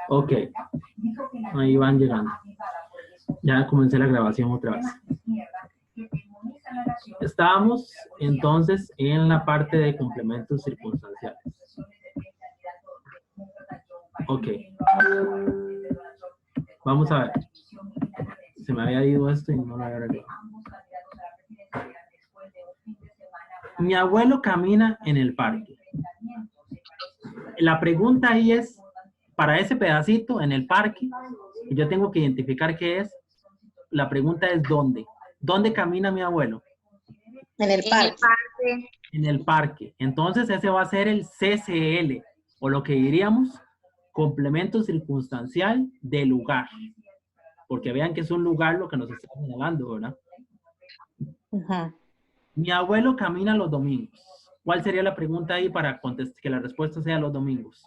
Ok, ahí van llegando. Ya comencé la grabación otra vez. Estábamos entonces en la parte de complementos circunstanciales. Ok. Vamos a ver. Se me había ido esto y no lo había arreglado. Mi abuelo camina en el parque. La pregunta ahí es, para ese pedacito en el parque, yo tengo que identificar qué es. La pregunta es ¿dónde? ¿Dónde camina mi abuelo? En el parque. En el parque. Entonces ese va a ser el CCL, o lo que diríamos complemento circunstancial de lugar. Porque vean que es un lugar lo que nos está señalando, ¿verdad? Mi abuelo camina los domingos. ¿Cuál sería la pregunta ahí para que la respuesta sea los domingos?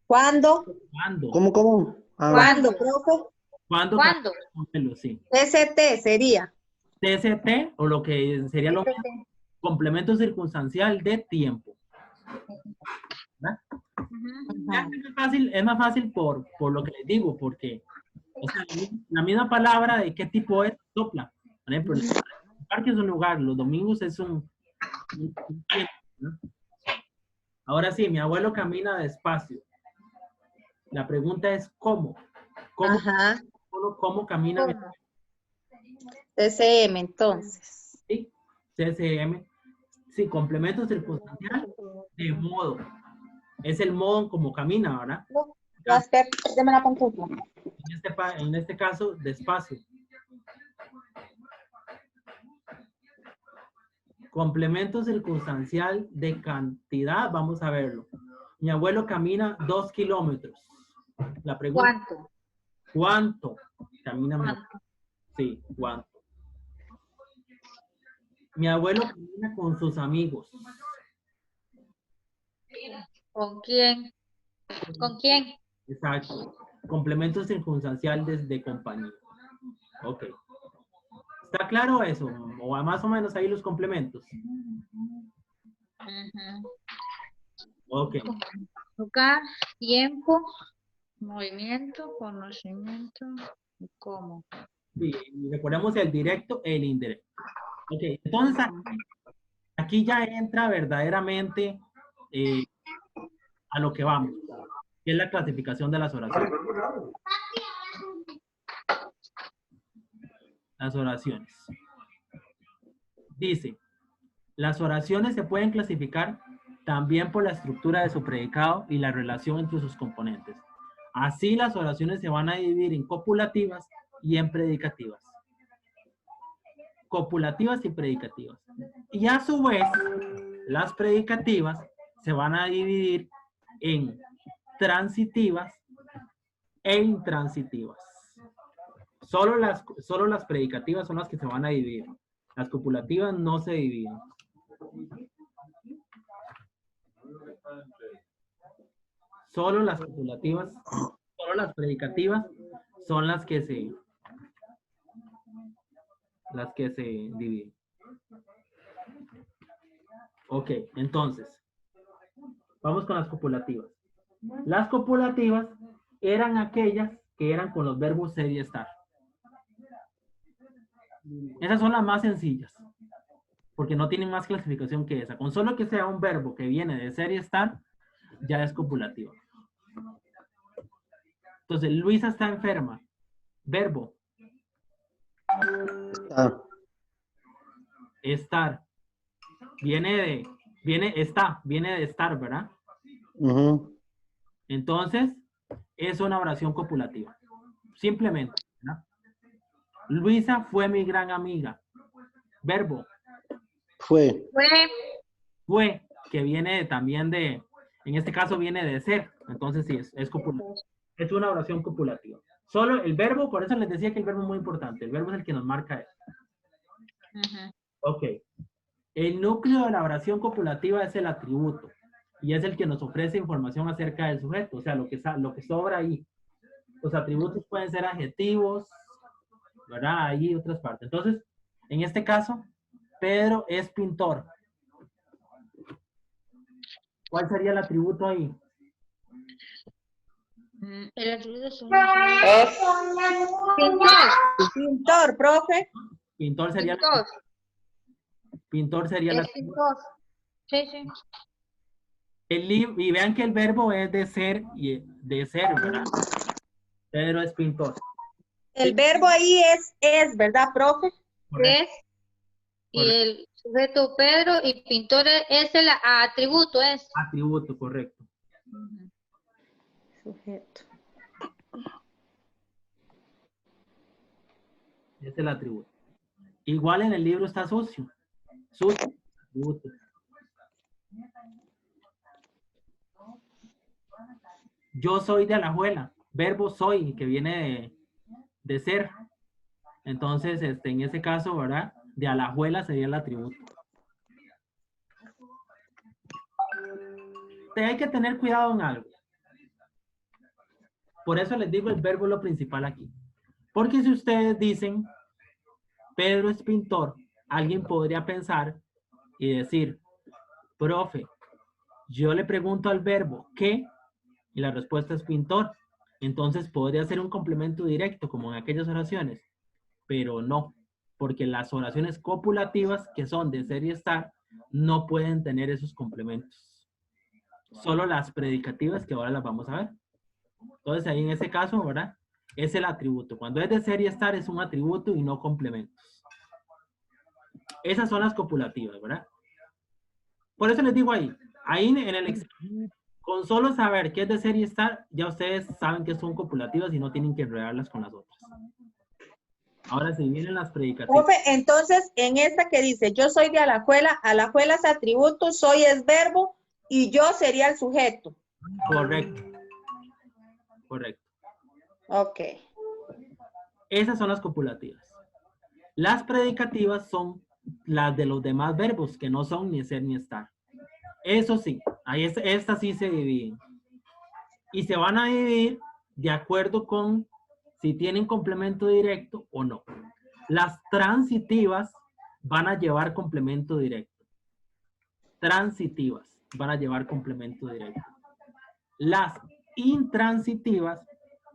¿Cuándo? ¿Cuándo? ¿Cómo? ¿Cuándo, profe? ¿Cuándo? Sí. TCT sería. TCT, o lo que sería lo mismo, complemento circunstancial de tiempo. ¿Verdad? Es más fácil por lo que les digo, porque o sea, la misma palabra de qué tipo es sopla. Por ejemplo, el parque es un lugar, los domingos es un tiempo, ¿no? Ahora sí, mi abuelo camina despacio. La pregunta es ¿cómo? ¿Cómo camina mi abuelo? CCM, entonces. Sí, CCM. Sí, complemento circunstancial de modo. Es el modo en cómo camina, ¿verdad? Deme la pantalla. En este caso, despacio. Complemento circunstancial de cantidad, vamos a verlo. Mi abuelo camina 2 kilómetros. La pregunta. ¿Cuánto camina mi abuelo? Sí, ¿cuánto? Mi abuelo camina con sus amigos. ¿Con quién? ¿Con quién? Exacto. Complemento circunstancial de compañía. Ok. ¿Está claro eso? O más o menos ahí los complementos. Ok. Lugar, tiempo, movimiento, conocimiento y cómo. Sí, recordemos el directo e el indirecto. Ok, entonces aquí ya entra verdaderamente a lo que vamos, que es la clasificación de las oraciones. Las oraciones. Dice, las oraciones se pueden clasificar también por la estructura de su predicado y la relación entre sus componentes. Así las oraciones se van a dividir en copulativas y en predicativas. Copulativas y predicativas. Y a su vez, las predicativas se van a dividir en transitivas e intransitivas. Solo las predicativas son las que se van a dividir. Las copulativas no se dividen. Solo las copulativas, solo las predicativas son las que se dividen. Ok, entonces, vamos con las copulativas. Las copulativas eran aquellas que eran con los verbos ser y estar. Esas son las más sencillas, porque no tienen más clasificación que esa. Con solo que sea un verbo que viene de ser y estar, ya es copulativa. Entonces, Luisa está enferma. Verbo. Estar. Viene de estar, ¿verdad? Entonces, es una oración copulativa. Simplemente, ¿verdad? Luisa fue mi gran amiga. Verbo. Fue, que viene también de, en este caso viene de ser. Entonces sí, es copulativa. Es una oración copulativa. Solo el verbo, por eso les decía que el verbo es muy importante. El verbo es el que nos marca eso. Ok. El núcleo de la oración copulativa es el atributo. Y es el que nos ofrece información acerca del sujeto. O sea, lo que sobra ahí. Los atributos pueden ser adjetivos, ¿verdad? Hay otras partes. Entonces, en este caso, Pedro es pintor. ¿Cuál sería el atributo ahí? El atributo son Es pintor. pintor, profe. Pintor sería, Pintor. pintor sería el Es atributo. pintor. Sí, sí. Y vean que el verbo es de ser, y de ser, ¿verdad? Pedro es pintor. El verbo ahí es, ¿verdad, profe? Correcto. Es. Y el sujeto Pedro y pintor es el atributo, es. Atributo, correcto. Sujeto. Es el atributo. Igual en el libro está sucio. Sucio, atributo. Yo soy de Alajuela. Verbo soy, que viene de ser. Entonces, en ese caso, ¿verdad? De Alajuela sería el atributo. Hay que tener cuidado en algo. Por eso les digo el verbo es lo principal aquí. Porque si ustedes dicen, Pedro es pintor, alguien podría pensar y decir, profe, yo le pregunto al verbo ¿qué? Y la respuesta es pintor. Entonces podría ser un complemento directo, como en aquellas oraciones. Pero no, porque las oraciones copulativas, que son de ser y estar, no pueden tener esos complementos. Solo las predicativas, que ahora las vamos a ver. Entonces ahí en ese caso, ¿verdad? Es el atributo. Cuando es de ser y estar es un atributo y no complementos. Esas son las copulativas, ¿verdad? Por eso les digo ahí en el examen, con solo saber qué es de ser y estar, ya ustedes saben que son copulativas y no tienen que enredarlas con las otras. Ahora si vienen las predicativas. Profe, entonces, en esta que dice, yo soy de Alajuela es atributo, soy es verbo, y yo sería el sujeto. Correcto. Correcto. Ok. Esas son las copulativas. Las predicativas son las de los demás verbos, que no son ni ser ni estar. Eso sí, ahí estas sí se dividen. Y se van a dividir de acuerdo con si tienen complemento directo o no. Las transitivas van a llevar complemento directo. Transitivas van a llevar complemento directo. Las intransitivas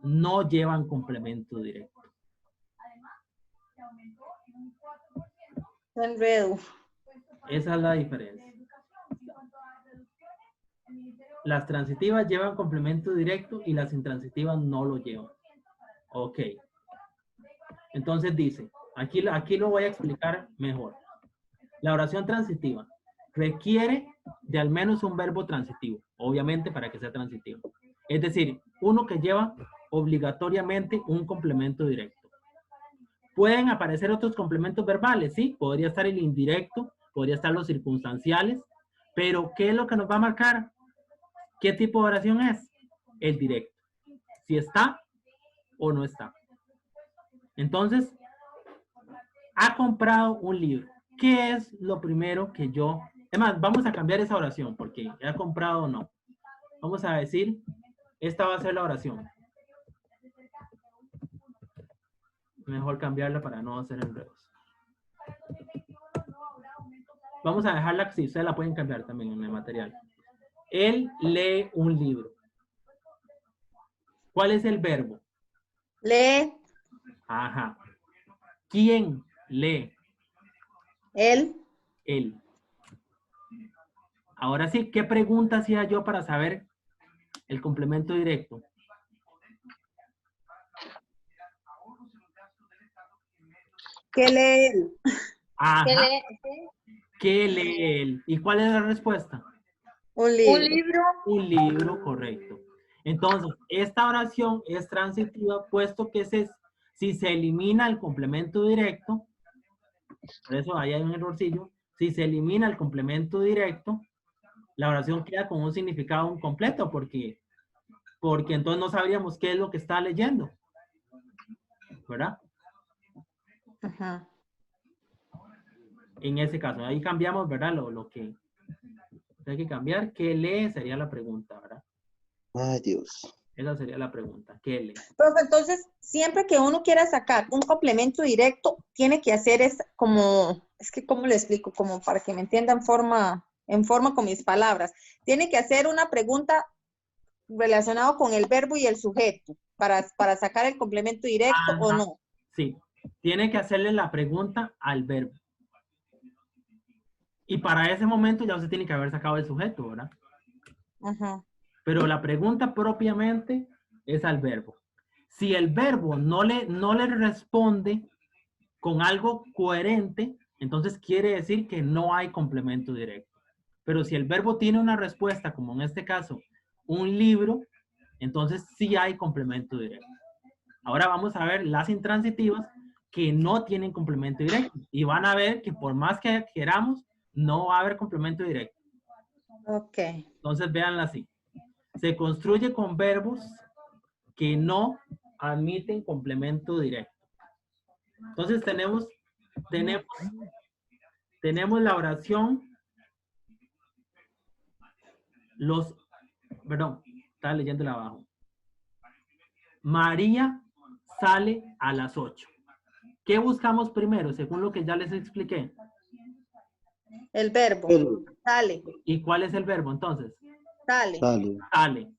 no llevan complemento directo. Enredo. Esa es la diferencia. Las transitivas llevan complemento directo y las intransitivas no lo llevan. Ok. Entonces dice, aquí lo voy a explicar mejor. La oración transitiva requiere de al menos un verbo transitivo, obviamente para que sea transitivo. Es decir, uno que lleva obligatoriamente un complemento directo. Pueden aparecer otros complementos verbales, ¿sí? Podría estar el indirecto, podría estar los circunstanciales, pero ¿qué es lo que nos va a marcar? ¿Qué tipo de oración es? El directo. Si está o no está. Entonces, ha comprado un libro. ¿Qué es lo primero que yo... Es más, vamos a cambiar esa oración porque ha comprado o no. Vamos a decir, esta va a ser la oración. Mejor cambiarla para no hacer enredos. Vamos a dejarla así, ustedes la pueden cambiar también en el material. Él lee un libro. ¿Cuál es el verbo? Lee. Ajá. ¿Quién lee? Él. Él. Ahora sí, ¿qué pregunta hacía yo para saber el complemento directo? ¿Qué lee él? Ajá. ¿Qué lee? ¿Qué lee él? ¿Y cuál es la respuesta? Un libro. Un libro. Un libro, correcto. Entonces, esta oración es transitiva, puesto que si se elimina el complemento directo, por eso ahí hay un errorcillo, si se elimina el complemento directo, la oración queda con un significado incompleto, porque entonces no sabríamos qué es lo que está leyendo, ¿verdad? Ajá. En ese caso, ahí cambiamos, ¿verdad? Lo que hay que cambiar, ¿qué lee? Sería la pregunta, ¿verdad? Ay, Dios. Esa sería la pregunta. Kelly. Profe, entonces, siempre que uno quiera sacar un complemento directo, tiene que hacer es que, ¿cómo le explico? Como para que me entienda en forma con mis palabras. Tiene que hacer una pregunta relacionada con el verbo y el sujeto para sacar el complemento directo o Ajá. no. Sí, tiene que hacerle la pregunta al verbo. Y para ese momento ya usted tiene que haber sacado el sujeto, ¿verdad? Ajá. Pero la pregunta propiamente es al verbo. Si el verbo no le responde con algo coherente, entonces quiere decir que no hay complemento directo. Pero si el verbo tiene una respuesta, como en este caso, un libro, entonces sí hay complemento directo. Ahora vamos a ver las intransitivas que no tienen complemento directo. Y van a ver que por más que queramos, no va a haber complemento directo. Ok. Entonces véanla así. Se construye con verbos que no admiten complemento directo. Entonces tenemos la oración, perdón, estaba leyéndola abajo. María sale a las 8. ¿Qué buscamos primero, según lo que ya les expliqué? El verbo. Sale. ¿Y cuál es el verbo entonces? Sale. Sale.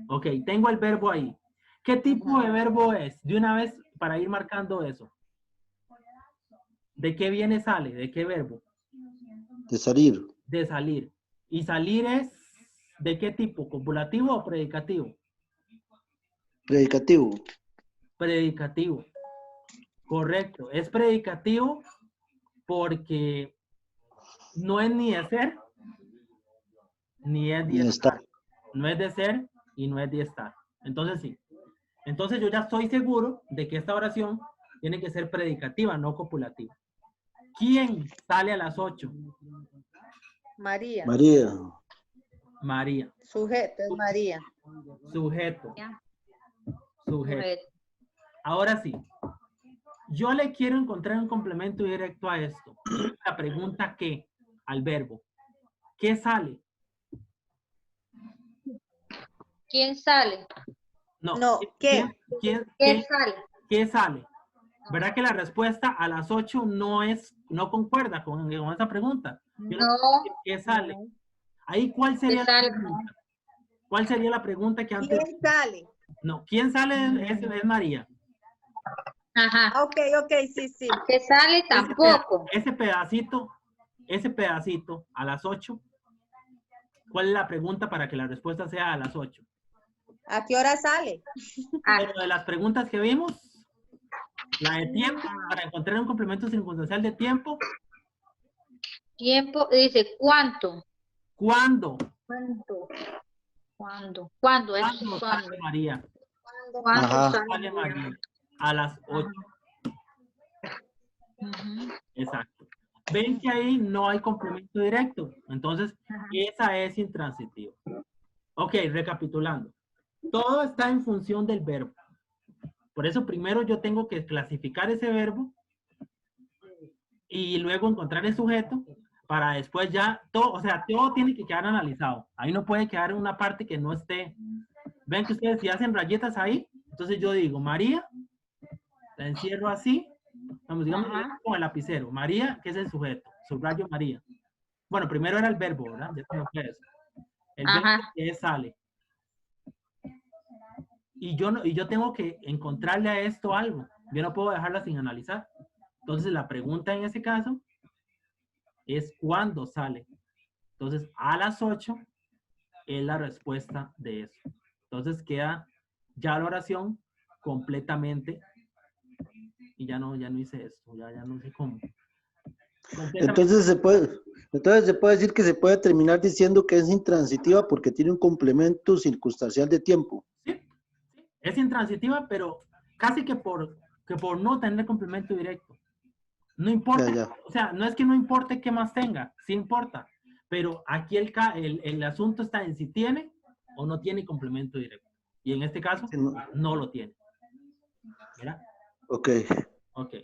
Ok, tengo el verbo ahí. ¿Qué tipo de verbo es? De una vez para ir marcando eso. ¿De qué viene sale? ¿De qué verbo? De salir. De salir. ¿Y salir es de qué tipo? ¿Copulativo o predicativo? Predicativo. Predicativo. Correcto. Es predicativo porque no es ni de ser, ni es de estar. No es de ser y no es de estar. Entonces sí. Entonces yo ya estoy seguro de que esta oración tiene que ser predicativa, no copulativa. ¿Quién sale a las 8? María. María. María. Sujeto es María. Sujeto. Ya. Sujeto. Ahora sí. Yo le quiero encontrar un complemento directo a esto. La pregunta ¿qué? Al verbo. ¿Qué sale? ¿Quién sale? No, ¿qué? ¿Quién sale? ¿Qué sale? ¿Verdad que la respuesta a las 8 no concuerda con esa pregunta? Yo No. ¿Qué sale? Ahí, ¿cuál sería la pregunta? ¿Cuál sería la pregunta que antes? ¿Quién sale? No, ¿quién sale? Es María. Ajá. Ok, sí. ¿Qué sale? Tampoco. Ese pedacito a las 8. ¿Cuál es la pregunta para que la respuesta sea a las 8? ¿A qué hora sale? Pero de las preguntas que vimos, la de tiempo, para encontrar un complemento circunstancial de tiempo. Tiempo, dice, ¿cuánto? ¿Cuándo? ¿Cuándo? ¿Cuándo sale María? ¿Cuándo Sale María? A las 8. Exacto. Ven que ahí no hay complemento directo. Entonces, esa es intransitiva. Ok, recapitulando. Todo está en función del verbo. Por eso primero yo tengo que clasificar ese verbo y luego encontrar el sujeto para después ya todo, o sea, todo tiene que quedar analizado. Ahí no puede quedar una parte que no esté. Ven que ustedes si hacen rayetas ahí, entonces yo digo, María, la encierro así, vamos, digamos con el lapicero. María, que es el sujeto, subrayo María. Bueno, primero era el verbo, ¿verdad? Ya se me fue eso. El verbo que es sale. Y yo tengo que encontrarle a esto algo. Yo no puedo dejarla sin analizar. Entonces la pregunta en ese caso es ¿cuándo sale? Entonces a las 8 es la respuesta de eso. Entonces queda ya la oración completamente y ya no hice esto, ya no sé cómo. Entonces se puede decir que se puede terminar diciendo que es intransitiva porque tiene un complemento circunstancial de tiempo. Sí, es intransitiva, pero casi que por no tener complemento directo. No importa, o sea, no es que no importe qué más tenga, sí importa, pero aquí el asunto está en si tiene o no tiene complemento directo. Y en este caso, no lo tiene. ¿Verdad? Ok. Ok.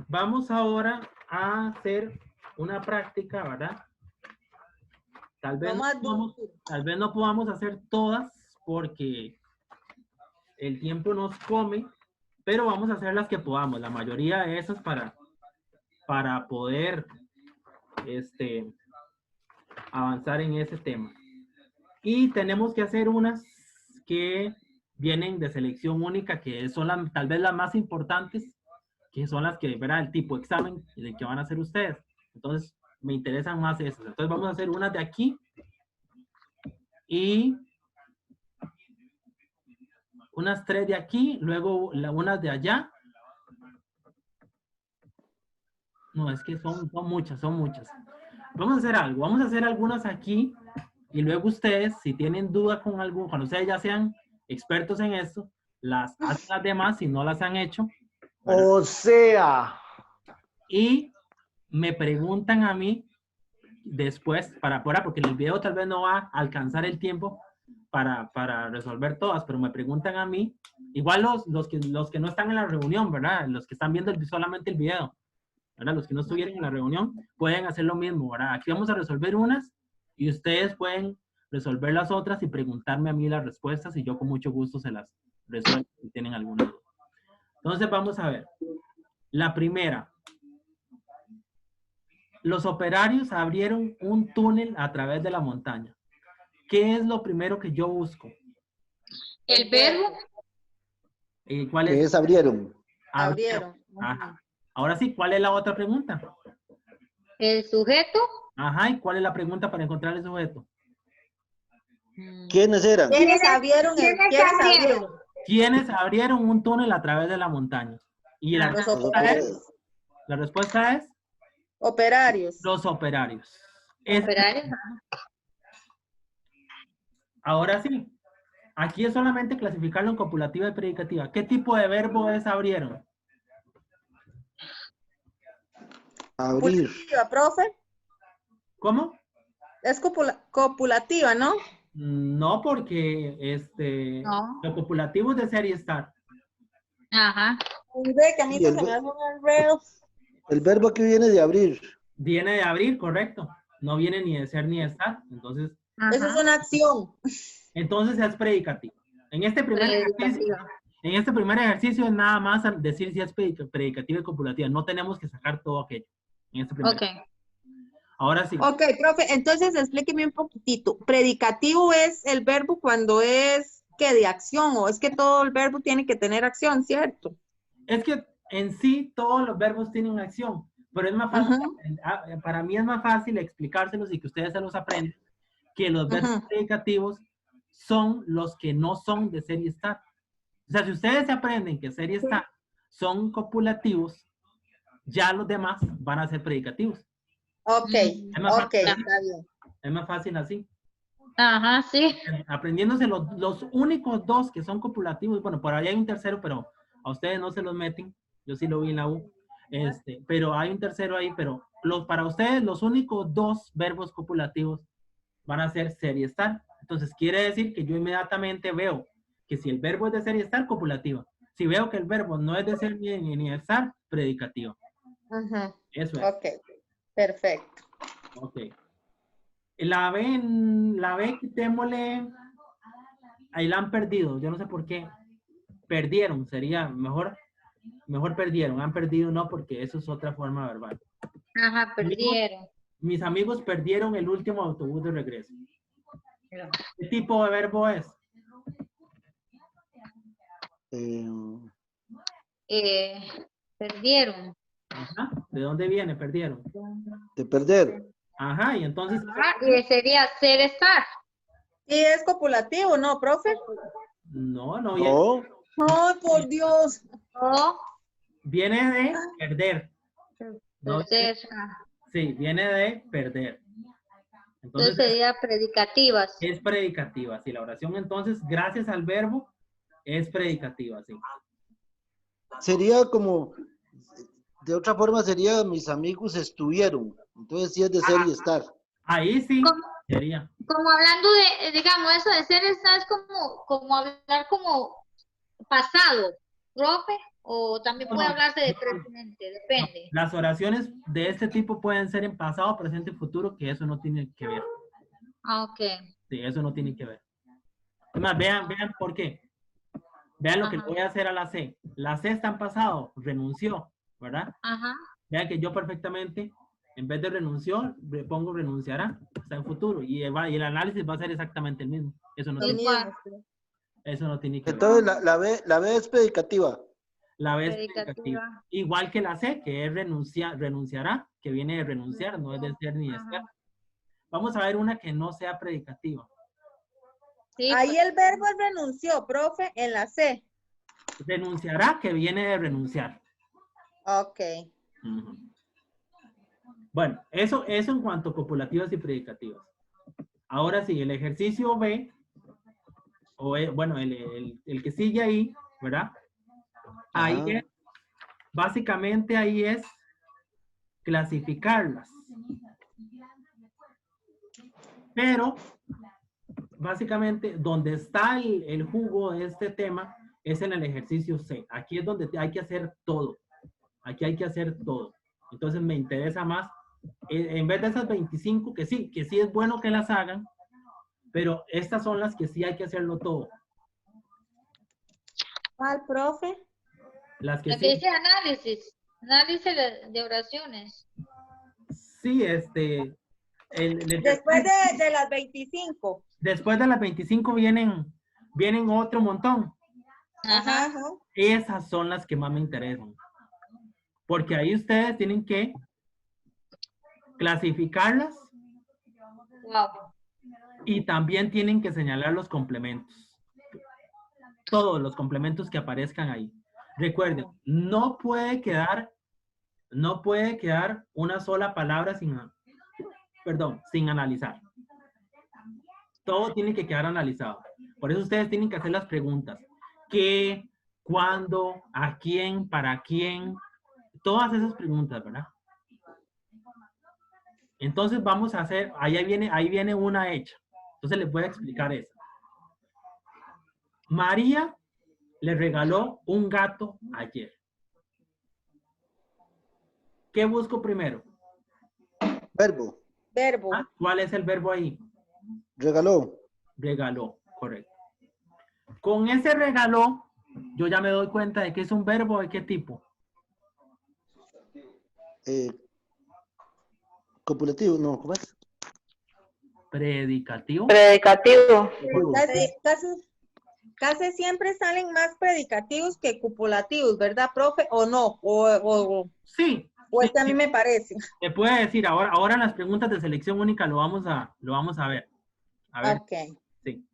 Vamos ahora a hacer una práctica, ¿verdad? Tal vez no podamos hacer todas, porque el tiempo nos come, pero vamos a hacer las que podamos. La mayoría de esas para poder avanzar en ese tema. Y tenemos que hacer unas que vienen de selección única, que son tal vez las más importantes, que son las que verá el tipo examen del que van a hacer ustedes. Entonces, me interesan más esas. Entonces, vamos a hacer unas de aquí y unas 3 de aquí, luego unas de allá. No, es que son muchas, son muchas. Vamos a hacer algo, vamos a hacer algunas aquí y luego ustedes, si tienen duda con algo, cuando ustedes ya sean expertos en esto, las hacen las demás si no las han hecho. ¿Verdad? O sea. Y me preguntan a mí después, porque en el video tal vez no va a alcanzar el tiempo para resolver todas, pero me preguntan a mí, igual los que no están en la reunión, ¿verdad? Los que están viendo solamente el video, ¿verdad? Los que no estuvieron en la reunión pueden hacer lo mismo, ¿verdad? Aquí vamos a resolver unas y ustedes pueden resolver las otras y preguntarme a mí las respuestas y yo con mucho gusto se las resuelvo si tienen alguna duda. Entonces vamos a ver. La primera. Los operarios abrieron un túnel a través de la montaña. ¿Qué es lo primero que yo busco? El verbo. ¿Cuál ¿Qué es abrieron? Abrieron. Ajá. Ahora sí, ¿cuál es la otra pregunta? El sujeto. Ajá, ¿y cuál es la pregunta para encontrar el sujeto? ¿Quiénes eran? ¿Quiénes abrieron? ¿Quiénes abrieron un túnel a través de la montaña? Y la Los respuesta es operarios. los operarios. Operarios. Ahora sí, aquí es solamente clasificarlo en copulativa y predicativa. ¿Qué tipo de verbo es abrieron? Abrir. Copulativa, profe. ¿Cómo? Es copulativa, ¿no? No, porque No. lo copulativo es de ser y estar. Ajá. Y ve que a mí Y se el me hace un enredo. El verbo que viene de abrir. Viene de abrir, correcto. No viene ni de ser ni de estar. Entonces Eso es una acción. es predicativo. En este primer ejercicio es nada más decir si es predicativa y copulativa. No tenemos que sacar todo aquello. En este primer. Ok. Ahora sí. Ok, profe, entonces explíqueme un poquitito. Predicativo es el verbo cuando es que de acción, o es que todo el verbo tiene que tener acción, ¿cierto? Es que en sí todos los verbos tienen acción, pero es más fácil, para mí es más fácil explicárselos y que ustedes se los aprendan, que los verbos predicativos son los que no son de ser y estar. O sea, si ustedes se aprenden que ser y estar son copulativos, ya los demás van a ser predicativos. Ok, ok, está bien. Es más fácil así. Ajá, sí. Aprendiéndose los únicos dos que son copulativos, bueno, por ahí hay un tercero, pero a ustedes no se los meten, yo sí lo vi en la U, pero hay un tercero ahí, pero para ustedes los únicos dos verbos copulativos van a ser ser y estar. Entonces quiere decir que yo inmediatamente veo que si el verbo es de ser y estar, copulativa. Si veo que el verbo no es de ser ni de estar, predicativo. Eso es. Ok, perfecto. Ok. La B, quitémosle, ahí la han perdido, yo no sé por qué. Perdieron, sería mejor perdieron, han perdido no, porque eso es otra forma verbal. Ajá, perdieron. Mis amigos perdieron el último autobús de regreso. ¿Qué tipo de verbo es? Perdieron. Ajá. ¿De dónde viene? Perdieron. De perder. Ajá, y entonces. Y sería ser estar. ¿Y es copulativo, no, profe? No. No. ¡Ay, por Dios! O Viene de perder. ¿No? entonces, Sí, viene de perder. entonces sería predicativas. Es predicativa, sí. La oración entonces, gracias al verbo, es predicativa, sí. Sería como, de otra forma sería mis amigos estuvieron. Entonces sí es de ser y estar. Ahí sí sería. Como hablando de, digamos, eso de ser estar es como hablar como pasado, profe, o también puede hablarse de presente, depende. Las oraciones de este tipo pueden ser en pasado, presente y futuro, que eso no tiene que ver. Ah, ok. Sí, eso no tiene que ver. Además, vean por qué. Vean lo que le Ajá. voy a hacer a la C. La C está en pasado, renunció, ¿verdad? Ajá. Vean que yo perfectamente, en vez de renunció, le pongo renunciará, está en futuro. Y el análisis va a ser exactamente el mismo. Eso no El tiene, Igual. mismo. eso no tiene que ver. Entonces la B es predicativa. La B es Predicativa. predicativa. Igual que la C, que es renunciará, que viene de renunciar, no es de ser ni de estar. Ajá. Vamos a ver una que no sea predicativa. Sí, Ahí pues, el verbo es renunció, profe, en la C. Renunciará, que viene de renunciar. Ok. Ujú. Bueno, eso en cuanto a copulativas y predicativas. Ahora sí, el ejercicio B, o bueno, el que sigue ahí, ¿verdad? Ahí Ajá. es, básicamente ahí es clasificarlas. Pero, básicamente, donde está el jugo de este tema es en el ejercicio C. Aquí es donde hay que hacer todo. Aquí hay que hacer todo. Entonces me interesa más, en vez de esas 25, que sí es bueno que las hagan, pero estas son las que sí hay que hacerlo todo. ¿Cuál, profe? Las que lo que sí, dice análisis. Análisis de oraciones. sí, Después de las 25. después de las 25 vienen otro montón. Ajá, Ajá. ajá. Esas son las que más me interesan. Porque ahí ustedes tienen que clasificarlas Wow. y también tienen que señalar los complementos. Todos los complementos que aparezcan ahí. Recuerden, no puede quedar una sola palabra sin analizar. Todo tiene que quedar analizado. Por eso ustedes tienen que hacer las preguntas. ¿Qué? ¿Cuándo? ¿A quién? ¿Para quién? Todas esas preguntas, ¿verdad? Entonces vamos a hacer, ahí viene una hecha. Entonces les voy a explicar esa. María le regaló un gato ayer. ¿Qué busco primero? Verbo. Verbo. ¿Ah? ¿Cuál es el verbo ahí? Regaló. Regaló, correcto. Con ese regaló, yo ya me doy cuenta de que es un verbo de qué tipo. Copulativo, no, ¿cómo es? Predicativo. Predicativo. Casi siempre salen más predicativos que copulativos, ¿verdad, profe? ¿O no? Sí. O Sí, es que a mí me parece. te puede decir, ahora en las preguntas de selección única lo vamos a ver. A ver. Ok. Sí.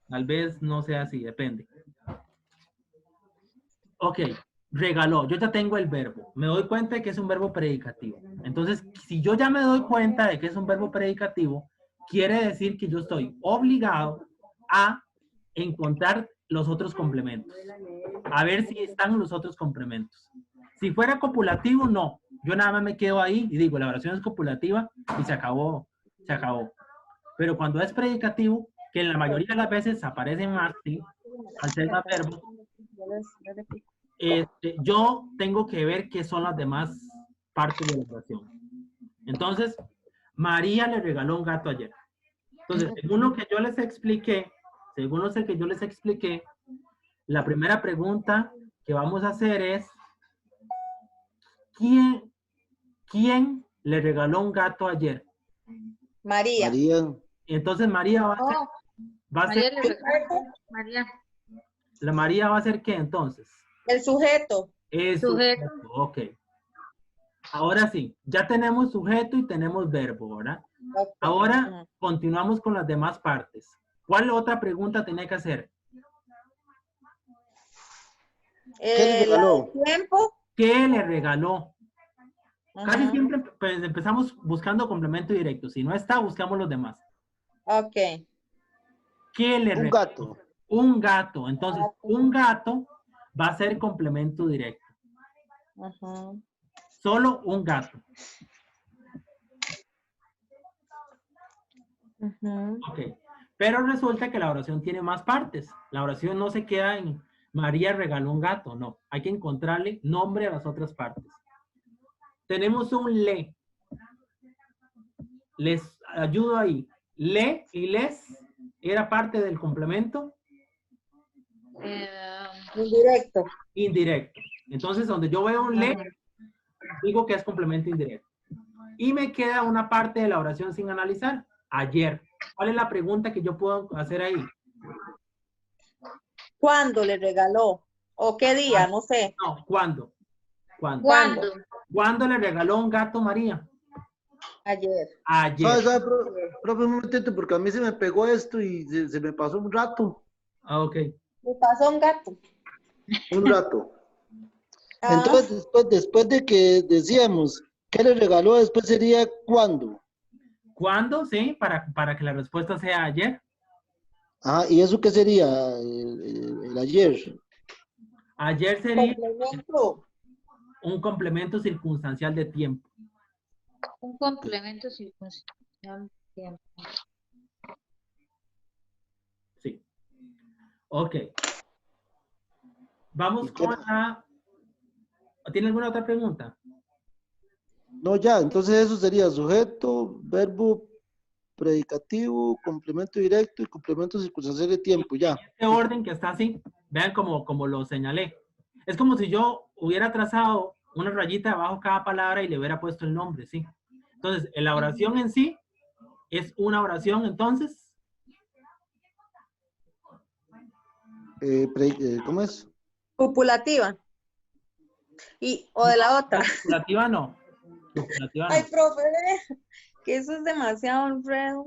Tal vez no sea así, depende. Ok, regaló. Yo ya tengo el verbo. Me doy cuenta de que es un verbo predicativo. Entonces, si yo ya me doy cuenta de que es un verbo predicativo, quiere decir que yo estoy obligado a encontrar los otros complementos. A ver si están los otros complementos. Si fuera copulativo, no. Yo nada más me quedo ahí y digo, la oración es copulativa y se acabó. Se acabó. Pero cuando es predicativo, que en la mayoría de las veces aparecen más, ¿sí? Al ser más verbos, yo tengo que ver qué son las demás partes de la oración. Entonces, María le regaló un gato ayer. Entonces, según lo que yo les expliqué, la primera pregunta que vamos a hacer es, ¿quién le regaló un gato ayer? María. María. Entonces, María va a ser, María le regaló. María. ¿la María va a ser qué entonces? El sujeto. Es Sujeto. ok. Ahora sí, ya tenemos sujeto y tenemos verbo, ¿verdad? Okay. Ahora continuamos con las demás partes. ¿Cuál otra pregunta tenía que hacer? ¿Qué le regaló? Tiempo. ¿Qué le regaló? Casi Ajá. siempre pues, empezamos buscando complemento directo. Si no está, buscamos los demás. Ok. ¿Qué le Un regaló? gato. Un gato. Entonces, un gato va a ser complemento directo. Ajá. Solo un gato. Ajá. Ok. Pero resulta que la oración tiene más partes. La oración no se queda en María regaló un gato. No. Hay que encontrarle nombre a las otras partes. Tenemos un le. Les ayudo ahí. Le y les era parte del complemento Indirecto. indirecto. Entonces, donde yo veo un le, digo que es complemento indirecto. Y me queda una parte de la oración sin analizar. Ayer. ¿Cuál es la pregunta que yo puedo hacer ahí? ¿Cuándo le regaló? ¿O qué día? No sé. No, ¿cuándo? ¿Cuándo? ¿Cuándo? ¿Cuándo le regaló un gato María? Ayer. Ayer. ¿Sabe, profe, un momentito, porque a mí se me pegó esto y se me pasó un rato. Ah, ok. Me pasó un gato. Un rato. Ah, Entonces, después de que decíamos, ¿qué le regaló? Después sería ¿cuándo? ¿Cuándo? Sí, para que la respuesta sea ayer. Ah, ¿y eso qué sería? El ayer. Ayer sería complemento. un complemento circunstancial de tiempo. Un complemento circunstancial. Tiempo. Sí. Ok. Vamos con la... ¿Tiene alguna otra pregunta? No, ya, entonces eso sería sujeto, verbo, predicativo, complemento directo y complemento circunstancial de tiempo, ya. Este orden que está así, vean como lo señalé. Es como si yo hubiera trazado una rayita abajo cada palabra y le hubiera puesto el nombre, ¿sí? Entonces, la oración en sí es una oración, entonces, ¿Cómo es? Copulativa. O de la otra. copulativa no. Copulativa Ay, no. profe, que eso es demasiado enredo.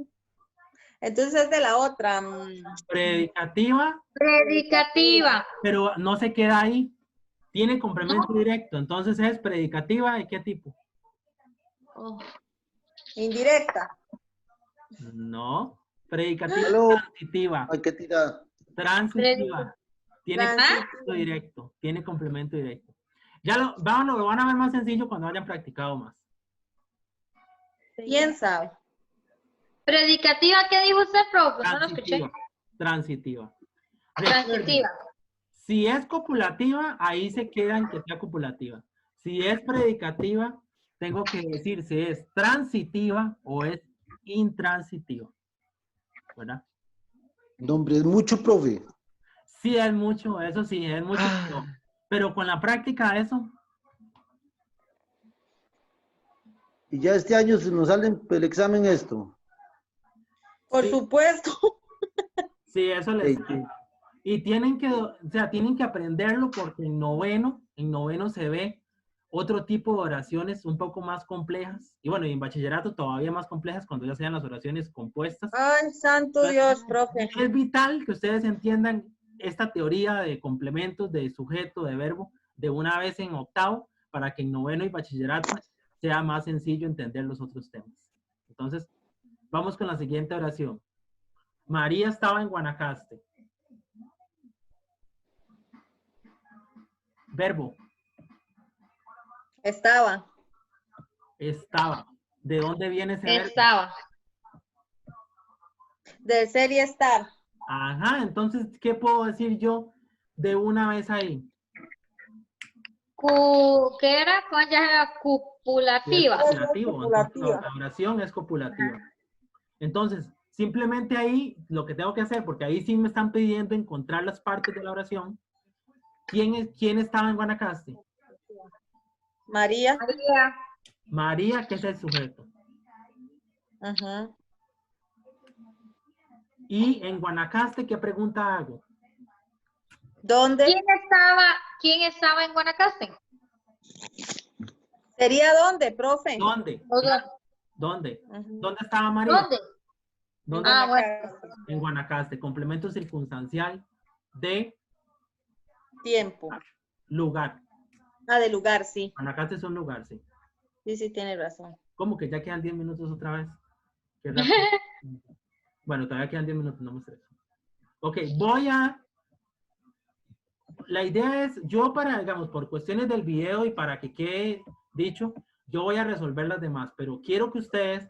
Entonces es de la otra. Predicativa, Predicativa. pero no se queda ahí. Tiene complemento directo, entonces es predicativa, ¿de qué tipo? Oh, Indirecta. No. Predicativa Aló. transitiva. Hay que tirar. Transitiva. Tiene complemento directo. Tiene complemento directo. Ya lo van a ver más sencillo cuando hayan practicado más. ¿Quién sabe? Predicativa, ¿qué dijo usted, profe? No lo escuché. Transitiva. Transitiva. Si es copulativa, ahí se queda en que sea copulativa. Si es predicativa, tengo que decir si es transitiva o es intransitiva. ¿Verdad? No, hombre, es mucho, profe. Sí, es mucho, eso sí, es mucho. Pero con la práctica eso. Y ya este año se nos sale el examen esto. Por Sí. supuesto. Sí, eso les... Y tienen que aprenderlo porque en noveno se ve otro tipo de oraciones un poco más complejas. Y bueno, y en bachillerato todavía más complejas cuando ya sean las oraciones compuestas. Ay, santo Dios, profe. Es vital que ustedes entiendan esta teoría de complementos, de sujeto, de verbo, de una vez en octavo, para que en noveno y bachillerato sea más sencillo entender los otros temas. Entonces, vamos con la siguiente oración. María estaba en Guanacaste. Verbo. Estaba. Estaba. ¿De dónde viene ese verbo? Estaba. De ser y estar. Ajá, entonces, ¿qué puedo decir yo de una vez ahí? ¿Qué era? ¿Cuál ya era? Copulativa. Es copulativo. Entonces, Copulativa. la oración es copulativa. Entonces, simplemente ahí, lo que tengo que hacer, porque ahí sí me están pidiendo encontrar las partes de la oración. ¿Quién estaba en Guanacaste? María. María. María, que es el sujeto. Ajá. Y en Guanacaste, ¿qué pregunta hago? ¿Dónde? ¿Quién estaba en Guanacaste? ¿Sería dónde, profe? ¿Dónde? ¿Dónde? ¿Dónde? Ajá. ¿Dónde estaba María? ¿Dónde? ¿Dónde? Ah, bueno. En Guanacaste. Complemento circunstancial de Tiempo. lugar. Ah, de lugar, sí. Guanacaste es un lugar, sí. Sí, sí, tiene razón. ¿Cómo que ya quedan 10 minutos otra vez? Qué rápido. Bueno, todavía quedan 10 minutos, no me estreso. Ok, la idea es, yo digamos, por cuestiones del video y para que quede dicho, yo voy a resolver las demás, pero quiero que ustedes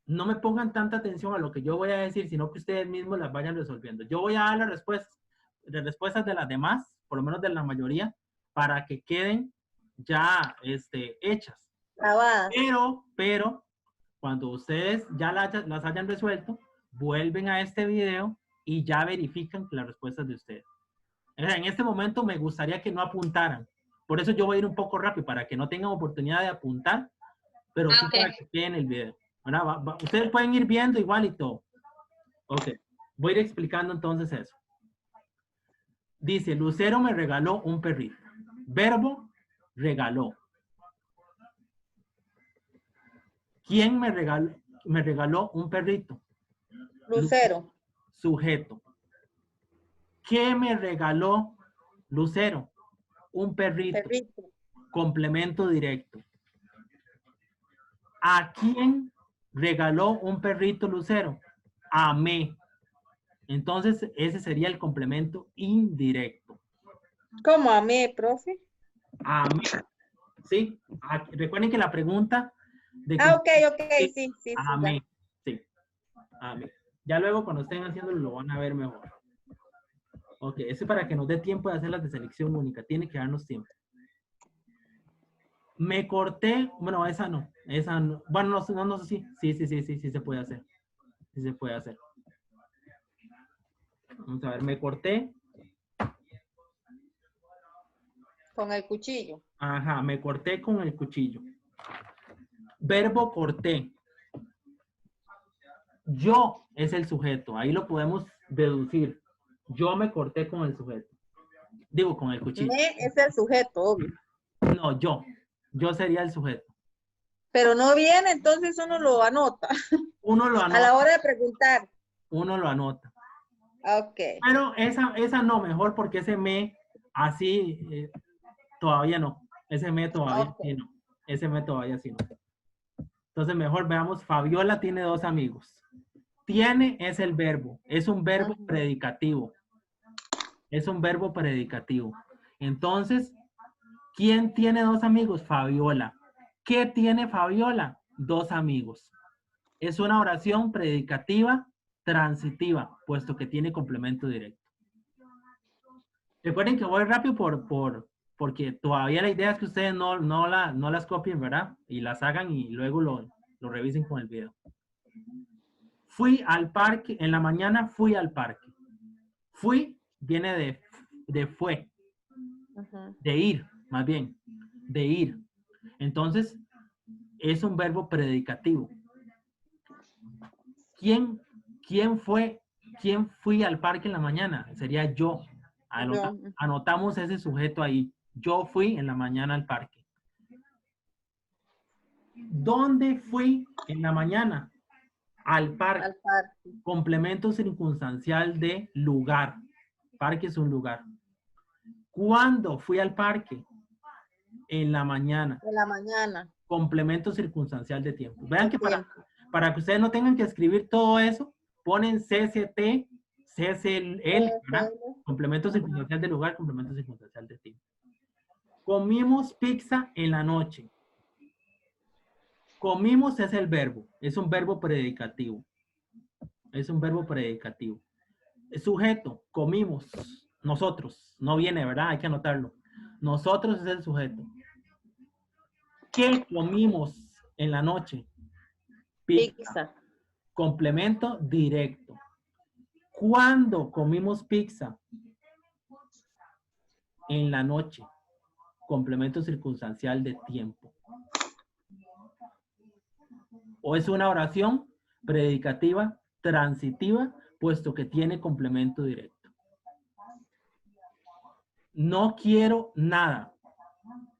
no me pongan tanta atención a lo que yo voy a decir, sino que ustedes mismos las vayan resolviendo. Yo voy a dar las respuestas de las demás, por lo menos de la mayoría, para que queden ya hechas. Grabadas. Pero, cuando ustedes ya las hayan resuelto, vuelven a este video y ya verifican las respuestas de ustedes. En este momento me gustaría que no apuntaran. Por eso yo voy a ir un poco rápido para que no tengan oportunidad de apuntar, pero sí para que queden el video. Ustedes pueden ir viendo igual y todo. Ok, voy a ir explicando entonces eso. Dice, Lucero me regaló un perrito. Verbo, regaló. ¿Quién me regaló un perrito? Lucero. Sujeto. ¿Qué me regaló Lucero? Un perrito. Perrito. Complemento directo. ¿A quién regaló un perrito Lucero? A mí. Entonces, ese sería el complemento indirecto. ¿Cómo a mí, profe? A mí. ¿Sí? Recuerden que la pregunta... ok, sí. A mí. Sí. A mí. Ya luego cuando estén haciéndolo lo van a ver mejor. Ok, eso es para que nos dé tiempo de hacer las de selección única. Tiene que darnos tiempo. Me corté, bueno, esa no. Bueno, no sé si. Sí se puede hacer. Sí se puede hacer. Vamos a ver, me corté. Con el cuchillo. Ajá, me corté con el cuchillo. Verbo corté. Yo es el sujeto. Ahí lo podemos deducir. Yo me corté con el sujeto. Digo, con el cuchillo. Me es el sujeto, obvio. No, yo. Yo sería el sujeto. Pero no viene, entonces uno lo anota. Uno lo anota. A la hora de preguntar. Uno lo anota. Ok. Pero esa no, mejor porque ese me, así, todavía no. Ese me todavía sí no. Ese me todavía sí no. Entonces mejor veamos, Fabiola tiene 2 amigos. Tiene es el verbo. Es un verbo predicativo. Es un verbo predicativo. Entonces, ¿quién tiene 2 amigos? Fabiola. ¿Qué tiene Fabiola? 2 amigos. Es una oración predicativa transitiva, puesto que tiene complemento directo. Recuerden que voy rápido porque todavía la idea es que ustedes no las copien, ¿verdad? Y las hagan y luego lo revisen con el video. Fui al parque, en la mañana fui al parque. Fui viene de fue, de ir, más bien, de ir. Entonces, es un verbo predicativo. ¿Quién fui al parque en la mañana? Sería yo. Anotamos ese sujeto ahí. Yo fui en la mañana al parque. ¿Dónde fui en la mañana? Al parque. Complemento circunstancial de lugar. Parque es un lugar. ¿Cuándo fui al parque? En la mañana. En la mañana. Complemento circunstancial de tiempo. Vean que para que ustedes no tengan que escribir todo eso, ponen CCT, CCL, ¿verdad? Complemento circunstancial de lugar, complemento circunstancial de tiempo. Comimos pizza en la noche. Comimos es el verbo. Es un verbo predicativo. Es un verbo predicativo. Sujeto, comimos. Nosotros. No viene, ¿verdad? Hay que anotarlo. Nosotros es el sujeto. ¿Qué comimos en la noche? Pizza. Complemento directo. ¿Cuándo comimos pizza? En la noche. Complemento circunstancial de tiempo. O es una oración predicativa transitiva, puesto que tiene complemento directo. No quiero nada.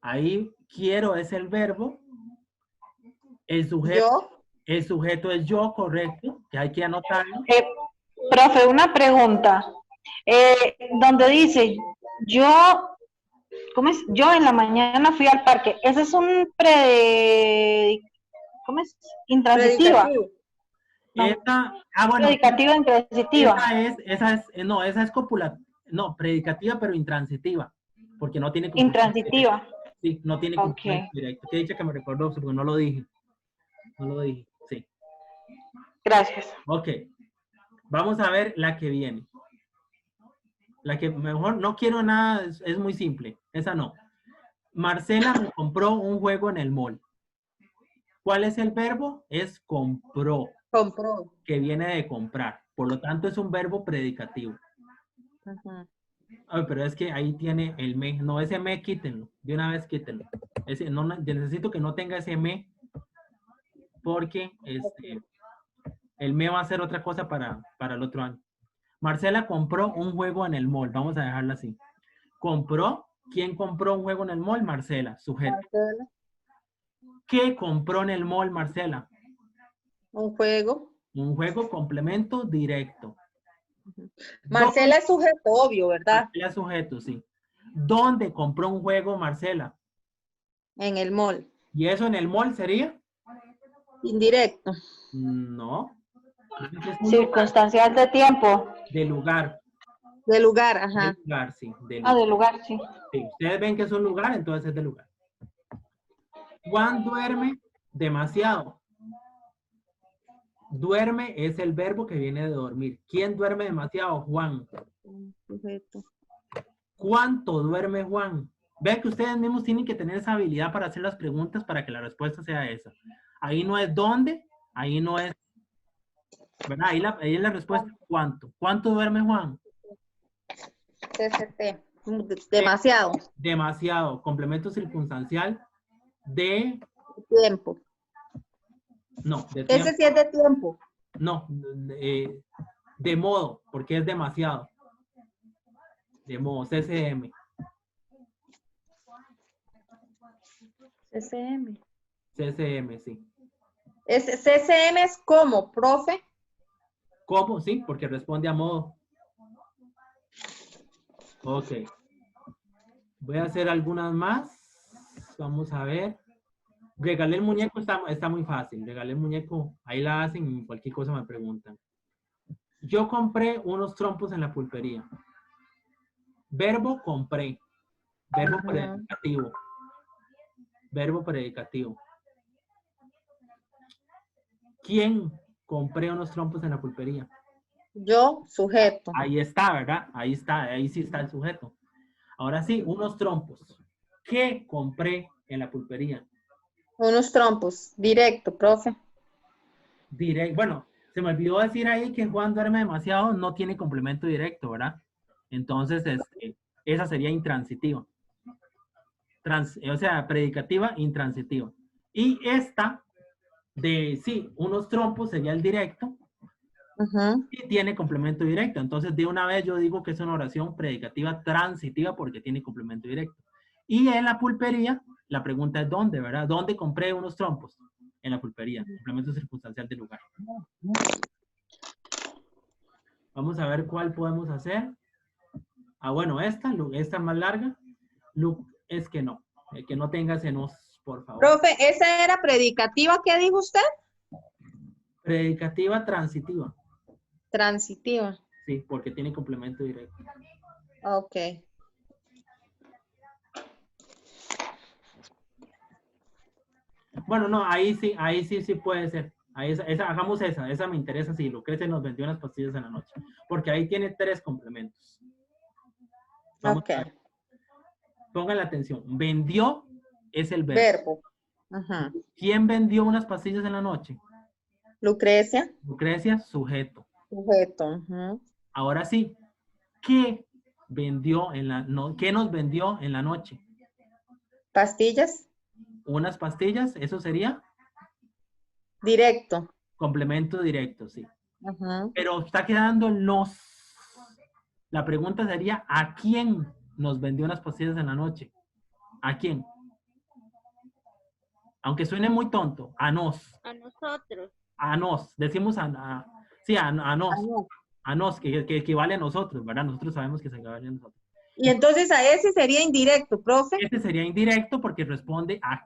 Ahí quiero es el verbo. El sujeto es yo, correcto, que hay que anotarlo. Profe, una pregunta. Donde dice, yo en la mañana fui al parque. Ese es un intransitiva. Bueno, predicativa intransitiva. Esa es copulativa. No, predicativa, pero intransitiva. Porque no tiene intransitiva. Directo. Sí, no tiene complemento directo. Que dicha que me recordó, porque no lo dije. No lo dije, sí. Gracias. Ok. Vamos a ver la que viene. La que mejor no quiero nada, es muy simple. Esa no. Marcela me compró un juego en el mall. ¿Cuál es el verbo? Es compró. Compró. que viene de comprar. Por lo tanto, es un verbo predicativo. Ujú. Ay, pero es que ahí tiene el me. No, ese me quítenlo. De una vez quítenlo. Ese, no, necesito que no tenga ese me porque el me va a ser otra cosa para el otro año. Marcela compró un juego en el mall. Vamos a dejarlo así. Compró. ¿Quién compró un juego en el mall? Marcela, sujeto. Marcela. ¿Qué compró en el mall, Marcela? Un juego. Un juego complemento directo. Marcela es sujeto, obvio, ¿verdad? Marcela sujeto, sí. ¿Dónde compró un juego Marcela? En el mall. ¿Y eso en el mall sería? Indirecto. No. Es un Circunstancial de tiempo. de lugar. De lugar, De ajá. lugar, sí. De Ah, lugar. de lugar, sí. Sí, ustedes ven que es un lugar, entonces es de lugar. Juan duerme demasiado. Duerme es el verbo que viene de dormir. ¿Quién duerme demasiado? Juan. Sujeto. ¿Cuánto duerme Juan? Vean que ustedes mismos tienen que tener esa habilidad para hacer las preguntas para que la respuesta sea esa. Ahí no es dónde, ahí no es, ¿verdad? Ahí es la respuesta cuánto. ¿Cuánto duerme Juan? CCT. Demasiado. Demasiado. Complemento circunstancial de, Tiempo. no, de tiempo. Ese sí es de tiempo. No, de modo, porque es demasiado. De modo, CCM. CCM. CCM, sí. CCM es como, profe. ¿Cómo? Sí, porque responde a modo. Ok. Voy a hacer algunas más. Vamos a ver. Regalé el muñeco, está muy fácil. Regalé el muñeco, ahí la hacen y cualquier cosa me preguntan. Yo compré unos trompos en la pulpería. Verbo, compré. Verbo predicativo. Verbo predicativo. ¿Quién compré unos trompos en la pulpería? Yo, sujeto. Ahí está, ¿verdad? Ahí está, ahí sí está el sujeto. Ahora sí, unos trompos. ¿Qué compré en la pulpería? Unos trompos. Directo, profe. Bueno, se me olvidó decir ahí que Juan duerme demasiado, no tiene complemento directo, ¿verdad? Entonces, esa sería intransitiva. O sea, predicativa, intransitiva. Y esta de, sí, unos trompos sería el directo y tiene complemento directo. Entonces, de una vez yo digo que es una oración predicativa transitiva porque tiene complemento directo. Y en la pulpería, la pregunta es ¿dónde, verdad? ¿Dónde compré unos trompos? En la pulpería, complemento circunstancial del lugar. Vamos a ver cuál podemos hacer. Ah, bueno, esta es más larga. Es que no tenga senos, por favor. Profe, ¿esa era predicativa? ¿Qué dijo usted? Predicativa transitiva. Transitiva. Sí, porque tiene complemento directo. Ok. Bueno, no, ahí sí puede ser. Hagamos esa me interesa si Lucrecia nos vendió unas pastillas en la noche. Porque ahí tiene 3 complementos. Vamos a ver. Pongan la atención. Vendió es el verbo. Ajá. ¿Quién vendió unas pastillas en la noche? Lucrecia. Lucrecia, sujeto. Sujeto. Ahora sí, ¿qué vendió ¿qué nos vendió en la noche? Pastillas. Unas pastillas, eso sería Directo. complemento directo, sí. Pero está quedando nos. La pregunta sería, ¿a quién nos vendió unas pastillas en la noche? ¿A quién? Aunque suene muy tonto, a nos. A nosotros. A nos. Decimos a nos. A nos, que equivale a nosotros, ¿verdad? Nosotros sabemos que se equivale a nosotros. Y entonces a ese sería indirecto, profe. Este sería indirecto porque responde a